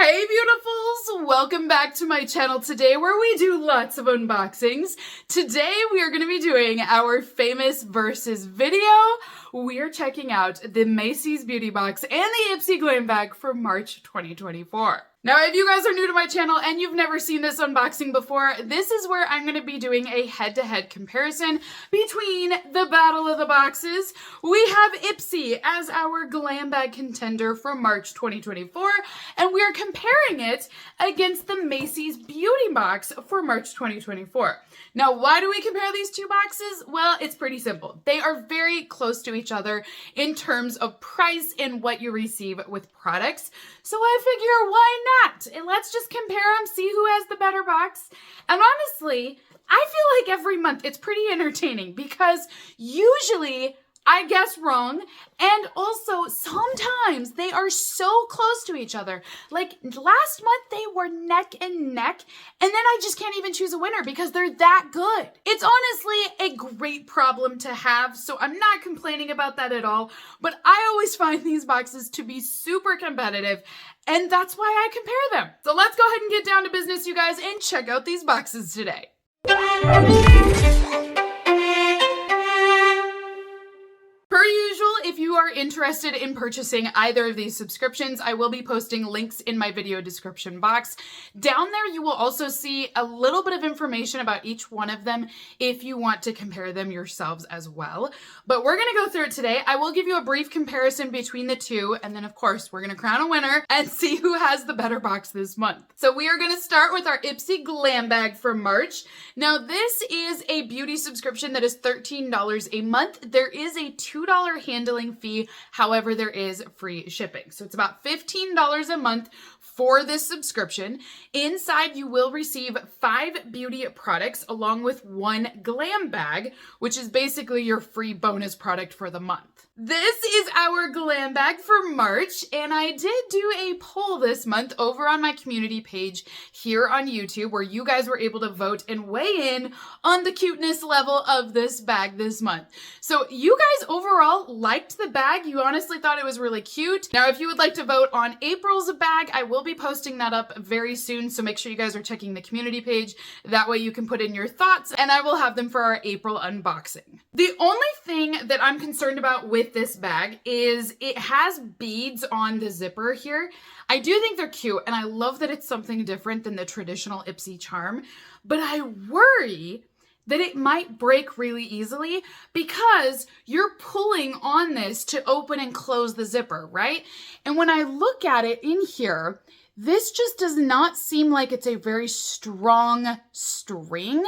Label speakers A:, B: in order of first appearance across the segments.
A: Hey beautifuls, welcome back to my channel today where we do lots of unboxings. Today we are going to be doing our famous versus video. We are checking out the Macy's Beauty Box and the Ipsy Glam bag for March 2024. Now, if you guys are new to my channel and you've never seen this unboxing before, this is where I'm going to be doing a head-to-head comparison between the Battle of the Boxes. We have Ipsy as our glam bag contender for March 2024, and we are comparing it against the Macy's Beauty Box for March 2024. Now, why do we compare these two boxes? Well, it's pretty simple. They are very close to each other in terms of price and what you receive with products. So I figure, why not? And let's just compare them, see who has the better box. And honestly, I feel like every month it's pretty entertaining because usually I guess wrong, and also sometimes they are so close to each other. Like last month they were neck and neck, and then I just can't even choose a winner because they're that good. It's honestly a great problem to have, so I'm not complaining about that at all, but I always find these boxes to be super competitive, and that's why I compare them. So let's go ahead and get down to business, you guys, and check out these boxes today. Per usual, if you are interested in purchasing either of these subscriptions, I will be posting links in my video description box. Down there, you will also see a little bit of information about each one of them if you want to compare them yourselves as well. But we're going to go through it today. I will give you a brief comparison between the two, and then of course, we're going to crown a winner and see who has the better box this month. So we are going to start with our Ipsy Glam bag for March. Now, this is a beauty subscription that is $13 a month. There is a $2 handling fee. However, there is free shipping. So it's about $15 a month for this subscription. Inside, you will receive 5 beauty products along with 1 glam bag, which is basically your free bonus product for the month. This is our glam bag for March, and I did do a poll this month over on my community page here on YouTube where you guys were able to vote and weigh in on the cuteness level of this bag this month. So you guys overall liked the bag. You honestly thought it was really cute. Now, if you would like to vote on April's bag, I will be posting that up very soon, so make sure you guys are checking the community page. That way you can put in your thoughts, and I will have them for our April unboxing. The only thing that I'm concerned about with this bag is it has beads on the zipper here. I do think they're cute, and I love that it's something different than the traditional Ipsy charm, but I worry that it might break really easily because you're pulling on this to open and close the zipper, right? And when I look at it in here, this just does not seem like it's a very strong string.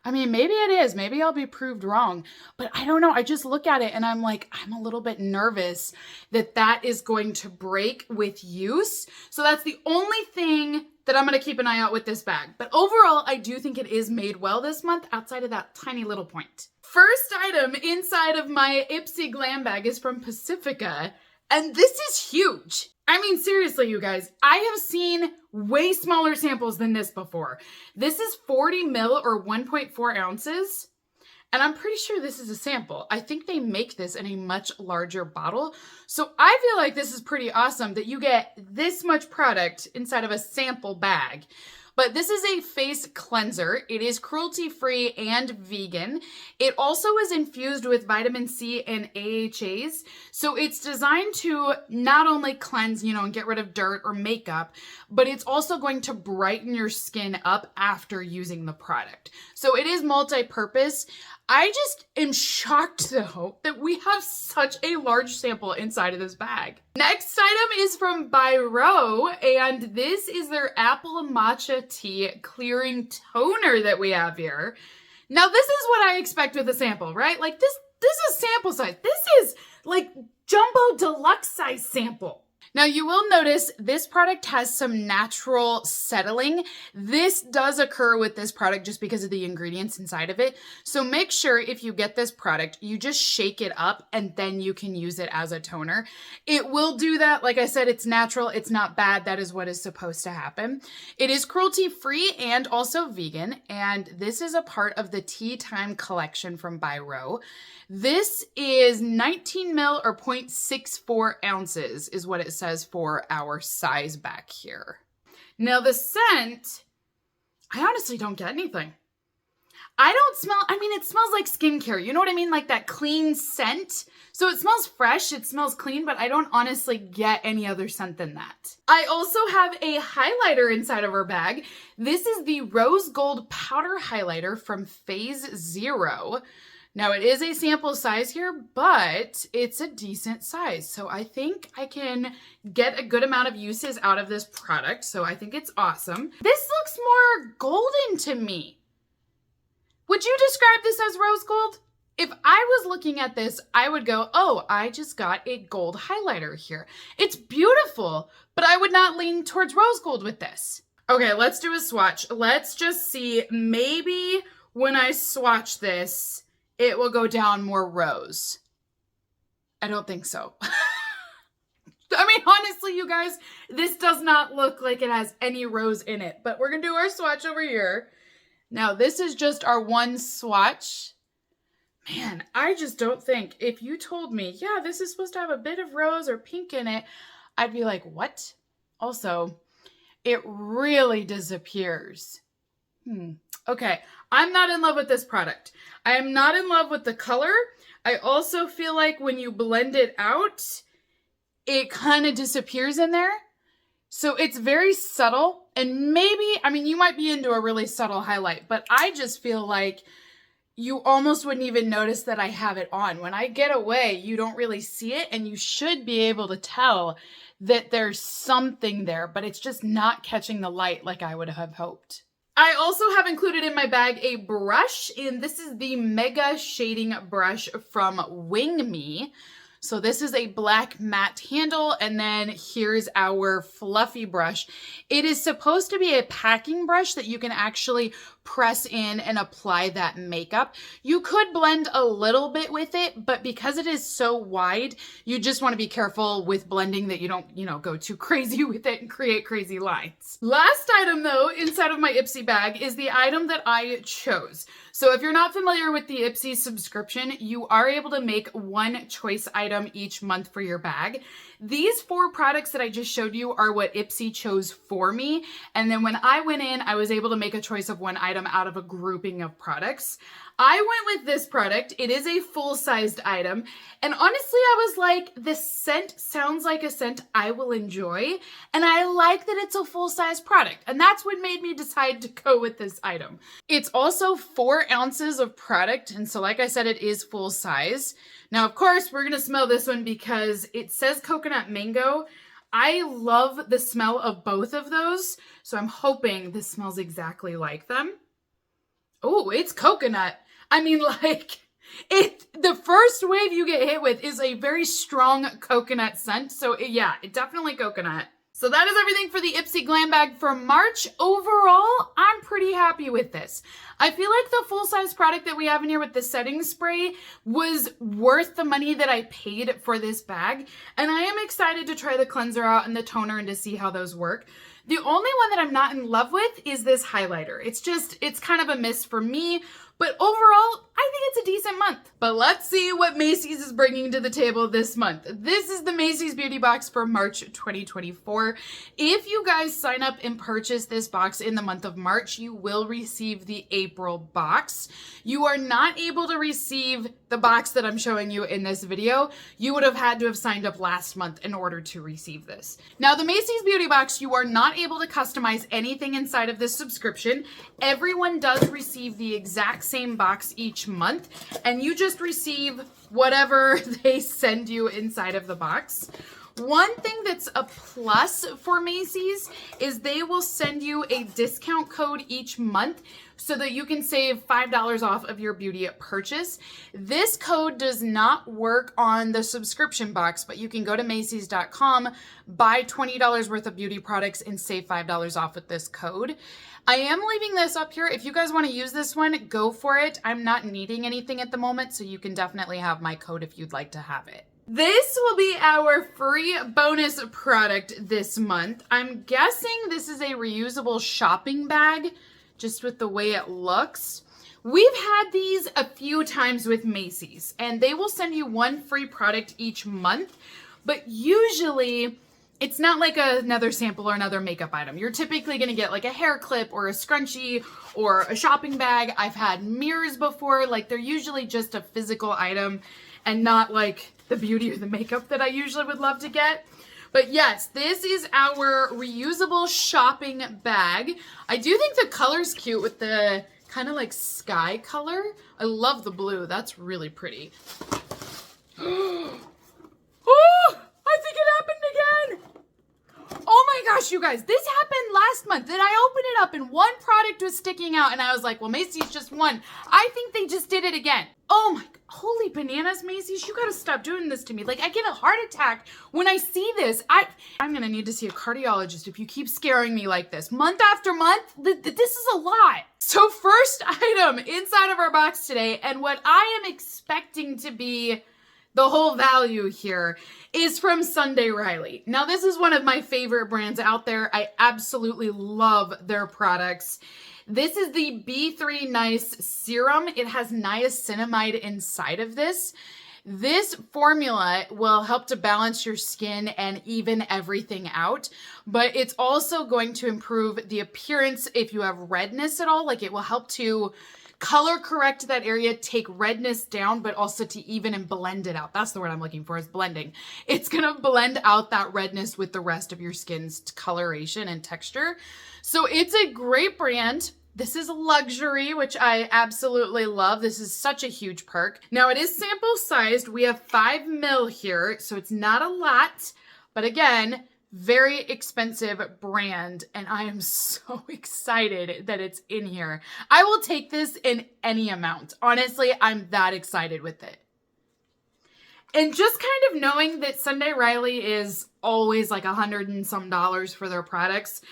A: I mean, maybe it is. Maybe I'll be proved wrong, but I don't know. I just look at it and I'm like, I'm a little bit nervous that that is going to break with use. So that's the only thing that I'm going to keep an eye out with this bag. But overall, I do think it is made well this month outside of that tiny little point. First item inside of my Ipsy Glam bag is from Pacifica, and this is huge. I mean, seriously, you guys, I have seen way smaller samples than this before. This is 40 mil or 1.4 ounces. And I'm pretty sure this is a sample. I think they make this in a much larger bottle. So I feel like this is pretty awesome that you get this much product inside of a sample bag. But this is a face cleanser. It is cruelty-free and vegan. It also is infused with vitamin C and AHAs. So it's designed to not only cleanse, and get rid of dirt or makeup, but it's also going to brighten your skin up after using the product. So it is multi-purpose. I just am shocked, though, that we have such a large sample inside of this bag. Next item is from Byro, and this is their apple matcha tea clearing toner that we have here. Now, this is what I expect with a sample, right? Like, this is sample size. This is like jumbo deluxe size sample. Now, you will notice this product has some natural settling. This does occur with this product just because of the ingredients inside of it. So make sure if you get this product, you just shake it up and then you can use it as a toner. It will do that. Like I said, it's natural. It's not bad. That is what is supposed to happen. It is cruelty-free and also vegan. And this is a part of the Tea Time collection from Byro. This is 19 mil or 0.64 ounces is what it says for our size back here. Now the scent, I honestly don't get anything. I don't smell, I mean, it smells like skincare. You know what I mean? Like that clean scent. So it smells fresh, it smells clean, but I don't honestly get any other scent than that. I also have a highlighter inside of our bag. This is the Rose Gold Powder Highlighter from Phase Zero. Now it is a sample size here, but it's a decent size. So I think I can get a good amount of uses out of this product. So I think it's awesome. This looks more golden to me. Would you describe this as rose gold? If I was looking at this, I would go, oh, I just got a gold highlighter here. It's beautiful, but I would not lean towards rose gold with this. Okay, let's do a swatch. Let's just see, maybe when I swatch this, it will go down more rose. I don't think so. I mean, honestly, you guys, this does not look like it has any rose in it, but we're gonna do our swatch over here. Now, this is just our one swatch. Man, I just don't think, if you told me, yeah, this is supposed to have a bit of rose or pink in it, I'd be like, what? Also, it really disappears. Okay, I'm not in love with this product. I am not in love with the color. I also feel like when you blend it out, it kind of disappears in there. So it's very subtle, and maybe, I mean, you might be into a really subtle highlight, but I just feel like you almost wouldn't even notice that I have it on. When I get away, you don't really see it, and you should be able to tell that there's something there, but it's just not catching the light like I would have hoped. I also have included in my bag a brush, and this is the Mega Shading Brush from Wing Me. So this is a black matte handle, and then here's our fluffy brush. It is supposed to be a packing brush that you can actually press in and apply that makeup. You could blend a little bit with it, but because it is so wide, you just want to be careful with blending that you don't, go too crazy with it and create crazy lines. Last item though, inside of my Ipsy bag is the item that I chose. So if you're not familiar with the Ipsy subscription, you are able to make one choice item each month for your bag. These 4 products that I just showed you are what Ipsy chose for me. And then when I went in, I was able to make a choice of one item out of a grouping of products. I went with this product. It is a full-sized item. And honestly, I was like, this scent sounds like a scent I will enjoy. And I like that it's a full-size product. And that's what made me decide to go with this item. It's also 4 ounces of product. And so like I said, it is full size. Now, of course, we're going to smell this one because it says coconut mango. I love the smell of both of those. So I'm hoping this smells exactly like them. Oh, it's coconut. I mean, like, the first wave you get hit with is a very strong coconut scent. So yeah, definitely coconut. So that is everything for the Ipsy Glam bag for March. Overall, I'm pretty happy with this. I feel like the full-size product that we have in here with the setting spray was worth the money that I paid for this bag. And I am excited to try the cleanser out and the toner and to see how those work. The only one that I'm not in love with is this highlighter. It's kind of a miss for me. But overall, I think it's a decent month. But let's see what Macy's is bringing to the table this month. This is the Macy's Beauty Box for March 2024. If you guys sign up and purchase this box in the month of March, you will receive the April box. You are not able to receive the box that I'm showing you in this video. You would have had to have signed up last month in order to receive this. Now, the Macy's Beauty Box, you are not able to customize anything inside of this subscription. Everyone does receive the exact same box each month, and you just receive whatever they send you inside of the box. One thing that's a plus for Macy's is they will send you a discount code each month so that you can save $5 off of your beauty purchase. This code does not work on the subscription box, but you can go to macys.com, buy $20 worth of beauty products, and save $5 off with this code. I am leaving this up here. If you guys want to use this one, go for it. I'm not needing anything at the moment, so you can definitely have my code if you'd like to have it. This will be our free bonus product this month. I'm guessing this is a reusable shopping bag, just with the way it looks. We've had these a few times with Macy's, and they will send you one free product each month, but usually It's not like another sample or another makeup item. You're typically gonna get like a hair clip or a scrunchie or a shopping bag. I've had mirrors before. Like they're usually just a physical item and not like the beauty or the makeup that I usually would love to get. But yes, this is our reusable shopping bag. I do think the color's cute with the kind of like sky color. I love the blue. That's really pretty. Oh, I think it happened again. Oh my gosh, you guys, this happened last month. Then I opened it up and one product was sticking out and I was like, well, Macy's just won. I think they just did it again. Oh my, holy bananas, Macy's, you gotta stop doing this to me. Like I get a heart attack when I see this. I'm gonna need to see a cardiologist if you keep scaring me like this. Month after month, this is a lot. So first item inside of our box today, and what I am expecting to be the whole value here, is from Sunday Riley. Now, this is one of my favorite brands out there. I absolutely love their products. This is the B3 Nice Serum. It has niacinamide inside of this. This formula will help to balance your skin and even everything out, but it's also going to improve the appearance if you have redness at all. Like it will help to color correct that area, take redness down, but also to even and blend it out. That's the word I'm looking for, is blending. It's gonna blend out that redness with the rest of your skin's coloration and texture. So it's a great brand. This is luxury, which I absolutely love. This is such a huge perk. Now it is sample sized. We have 5 ml here, so it's not a lot, but again, very expensive brand, and I am so excited that it's in here. I will take this in any amount. Honestly, I'm that excited with it. And just kind of knowing that Sunday Riley is always like $100 and some for their products,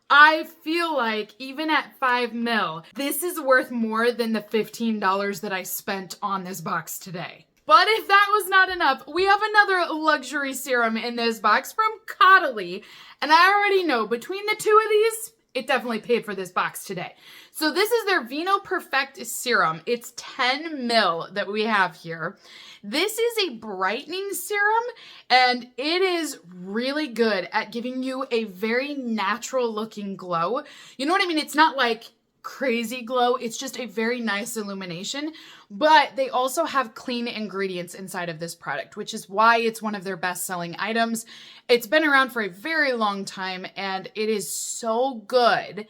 A: I feel like even at 5 ml, this is worth more than the $15 that I spent on this box today. But if that was not enough, we have another luxury serum in this box from Caudalie. And I already know between the two of these, it definitely paid for this box today. So this is their Vino Perfect Serum. It's 10 ml that we have here. This is a brightening serum, and it is really good at giving you a very natural looking glow. You know what I mean? It's not like crazy glow. It's just a very nice illumination, but they also have clean ingredients inside of this product, which is why it's one of their best-selling items. It's been around for a very long time, and it is so good.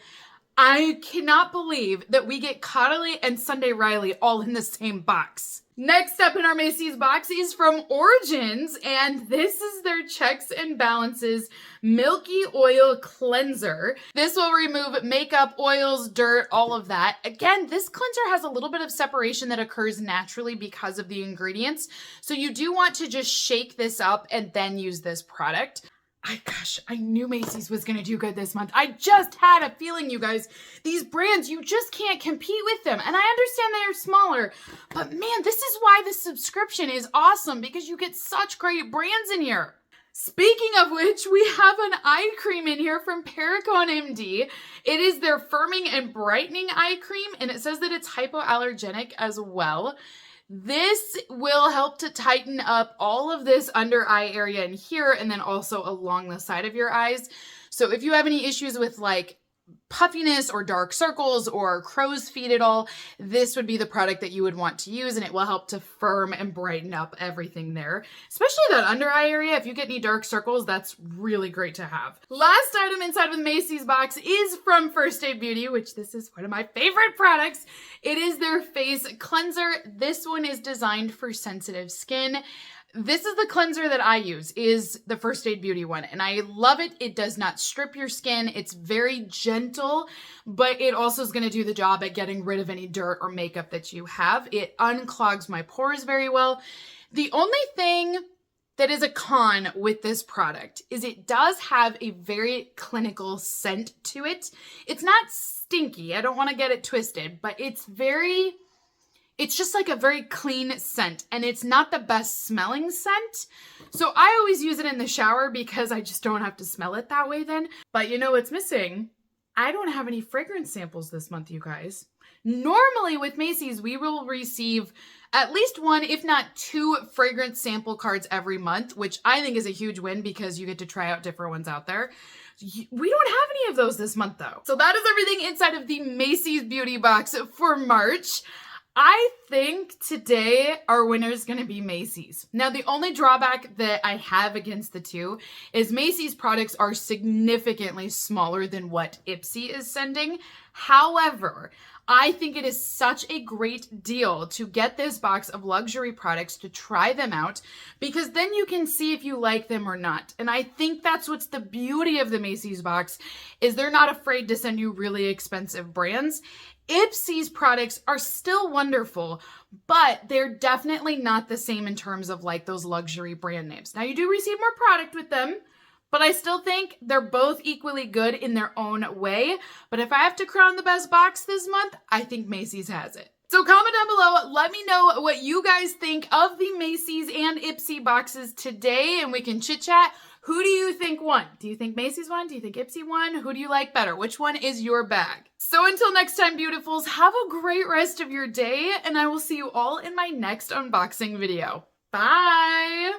A: I cannot believe that we get Caudalie and Sunday Riley all in the same box. Next up in our Macy's box is from Origins, and this is their Checks and Balances Milky Oil Cleanser. This will remove makeup, oils, dirt, all of that. Again, this cleanser has a little bit of separation that occurs naturally because of the ingredients. So you do want to just shake this up and then use this product. I knew Macy's was going to do good this month. I just had a feeling, you guys. These brands, you just can't compete with them. And I understand they are smaller, but man, this is why the subscription is awesome, because you get such great brands in here. Speaking of which, we have an eye cream in here from Perricone MD. It is their firming and brightening eye cream, and it says that it's hypoallergenic as well. This will help to tighten up all of this under eye area in here and then also along the side of your eyes. So if you have any issues with like puffiness or dark circles or crow's feet at all, this would be the product that you would want to use, and it will help to firm and brighten up everything there. Especially that under eye area. If you get any dark circles, that's really great to have. Last item inside of the Macy's box is from First Aid Beauty, which this is one of my favorite products. It is their face cleanser. This one is designed for sensitive skin. This is the cleanser that I use, is the First Aid Beauty one, and I love it. It does not strip your skin. It's very gentle, but it also is going to do the job at getting rid of any dirt or makeup that you have. It unclogs my pores very well. The only thing that is a con with this product is it does have a very clinical scent to it. It's not stinky. I don't want to get it twisted, but it's just like a very clean scent, and it's not the best smelling scent. So I always use it in the shower because I just don't have to smell it that way then. But you know what's missing? I don't have any fragrance samples this month, you guys. Normally with Macy's, we will receive at least one, if not two fragrance sample cards every month, which I think is a huge win because you get to try out different ones out there. We don't have any of those this month though. So that is everything inside of the Macy's beauty box for March. I think today our winner is going to be Macy's. Now, the only drawback that I have against the two is Macy's products are significantly smaller than what Ipsy is sending. However, I think it is such a great deal to get this box of luxury products to try them out because then you can see if you like them or not. And I think that's what's the beauty of the Macy's box is they're not afraid to send you really expensive brands. Ipsy's products are still wonderful, but they're definitely not the same in terms of like those luxury brand names. Now you do receive more product with them, but I still think they're both equally good in their own way. But if I have to crown the best box this month, I think Macy's has it. So comment down below, let me know what you guys think of the Macy's and Ipsy boxes today, and we can chit chat. Who do you think won? Do you think Macy's won? Do you think Ipsy won? Who do you like better? Which one is your bag? So until next time, beautifuls, have a great rest of your day, and I will see you all in my next unboxing video. Bye!